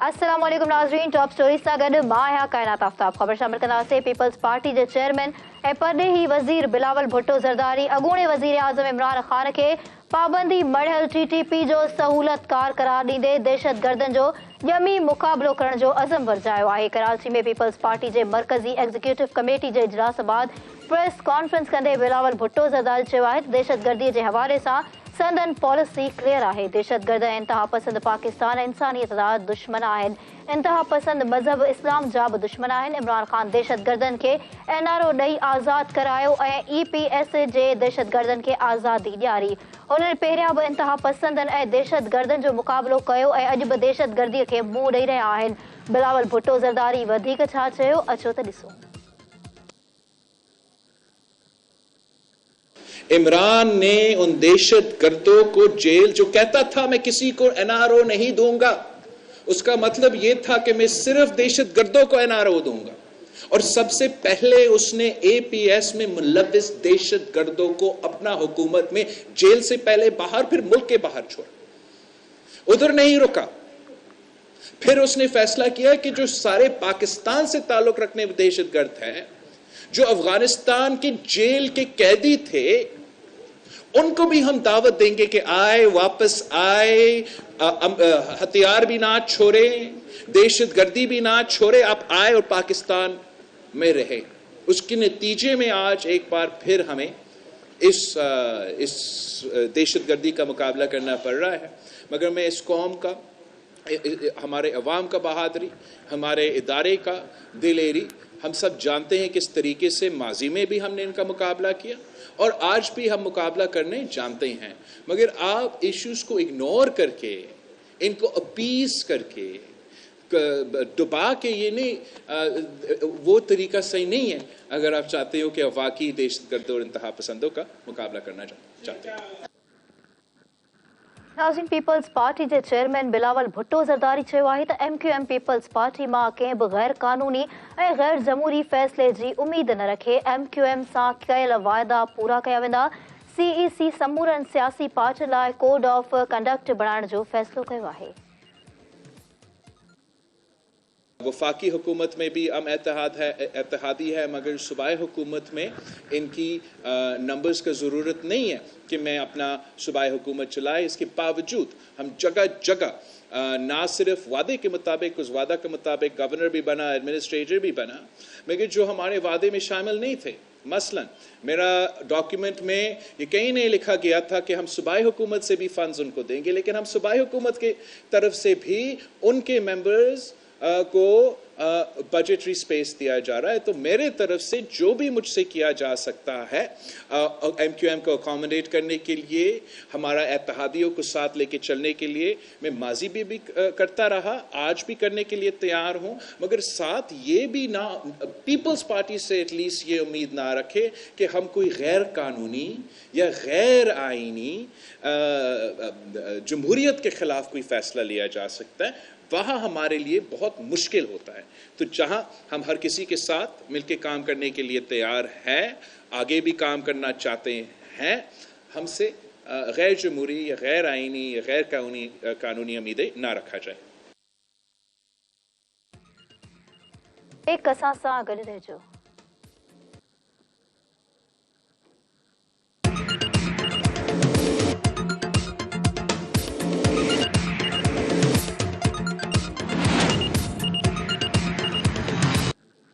अस्सलाम वालेकुम नाज़रीन, टॉप स्टोरीज़ सां गॾु मां आहियां काइनात आफ्ताब। ख़बर शामिल कंदासीं। पीपल्स पार्टी जे चेयरमैन ऐं परॾेही वज़ीर बिलावल भुट्टो ज़रदारी अॻूणे वज़ीर आज़म इमरान ख़ान खे पाबंदी मढ़ियल TTP जो सहूलतकार करार ॾींदे दहशतगर्दनि जो ॼमी मुक़ाबिलो करण जो अज़म वरजायो आहे। कराची में पीपल्स पार्टी जे मरकज़ी एग्ज़ीक्यूटिव कमेटी जे इजलास बाद प्रेस कॉन्फ्रेंस कंदे बिलावल भुट्टो ज़रदारी चयो आहे त दहशतगर्दीअ जे हवाले सां संदन पॉलिसी क्लियर आहे। दहशतगर्द ऐं इंतहा पसंद पाकिस्तान इंसानियत जा दुश्मन आहिनि। इंतहा पसंद मज़हब इस्लाम जा बि दुश्मन आहिनि। इमरान ख़ान दहशतगर्दनि खे NRO ॾेई आज़ादु करायो ऐं EPS जे दहशतगर्दनि खे आज़ादी ॾियारी। हुननि पहिरियां बि इंतहा पसंदनि ऐं दहशतगर्दनि जो मुक़ाबिलो कयो ऐं अॼु बि दहशतगर्दीअ खे मुंहुं ॾेई रहिया आहिनि। बिलावल भुट्टो ज़रदारी वधीक छा चयो, अचो त ॾिसो। इमरान ने उन दहशतगर्दों को जेल, जो कहता था मैं किसी को NRO नहीं दूंगा, उसका मतलब यह था कि मैं सिर्फ दहशतगर्दों को NRO दूंगा। और सबसे पहले उसने APS में मुलव्विस दहशतगर्दों को अपना हुकूमत में जेल से पहले बाहर, फिर मुल्क के बाहर छोड़ा। उधर नहीं रुका। फिर उसने फैसला किया कि जो सारे पाकिस्तान से ताल्लुक रखने वाले दहशतगर्द हैं, जो अफगानिस्तान के जेल के कैदी थे, उनको भी हम दावत देंगे कि आए, वापस आए, हथियार भी ना छोड़े, दहशतगर्दी भी ना छोड़े, आप आए और पाकिस्तान में रहे। उसके नतीजे में आज एक बार फिर हमें इस दहशतगर्दी का मुकाबला करना पड़ रहा है। मगर मैं इस कौम का, हमारे अवाम का बहादुरी, हमारे इदारे का दिलेरी, हम सब जानते हैं किस तरीके से माजी में भी हमने इनका मुकाबला किया और आज भी हम मुकाबला करने जानते हैं। मगर आप इश्यूज को इग्नोर करके, इनको अपीस करके, डुबा के, ये नहीं, वो तरीका सही नहीं है अगर आप चाहते हो कि वाकई दहशतगर्दों और इंतहा पसंदों का मुकाबला करना चाहते हैं। नाज़रीन, पीपल्स पार्टी जे चेयरमैन बिलावल भुट्टो ज़रदारी चयो आहे त MQM पीपल्स पार्टी मां कंहिं बि गैर कानूनी ऐं गैर जमहूरी फ़ैसिले जी उमेद न रखे। MQM सां कयल वाइदा पूरा कया वेंदा। CEC समूरनि सियासी पार्टियुनि लाइ कोड ऑफ कंडक्ट बणाइण जो फ़ैसिलो कयो आहे। वफाकी हुकूमत में भी हम इत्तेहादी है, मगर सूबाई हुकूमत में इनकी नंबर्स का ज़रूरत नहीं है कि मैं अपना सूबाई हुकूमत चलाए। इसके बावजूद हम जगह जगह ना सिर्फ वादे के मुताबिक, उस वादा के मुताबिक गवर्नर भी बना, एडमिनिस्ट्रेटर भी बना, मगर जो हमारे वादे में शामिल नहीं थे। मसलन मेरा डॉक्यूमेंट में ये कहीं नहीं लिखा गया था कि हम सूबाई हुकूमत से भी फंड्स उनको देंगे, लेकिन हम सूबाई हुकूमत की तरफ से भी उनके मेंबर्स को बजटरी स्पेस दिया जा रहा है। तो मेरे तरफ से जो भी मुझसे किया जा सकता है MQM को अकोमोडेट करने के लिए, हमारा इत्तेहादियों को साथ लेके चलने के लिए, मैं माजी भी करता रहा, आज भी करने के लिए तैयार हूं। मगर साथ ये भी ना, पीपल्स पार्टी से एटलीस्ट ये उम्मीद ना रखे कि हम कोई गैर कानूनी या गैर आईनी जमहूरियत के खिलाफ कोई फैसला लिया जा सकता है। वहाँ हमारे लिए बहुत मुश्किल होता है। तो जहाँ हम हर किसी के साथ मिलकर काम करने के लिए तैयार हैं, आगे भी काम करना चाहते हैं, हमसे गैर जमहूरी या गैर आईनी या गैर कानूनी उम्मीदें ना रखा जाए। एक असां सां गॾु रहिजो।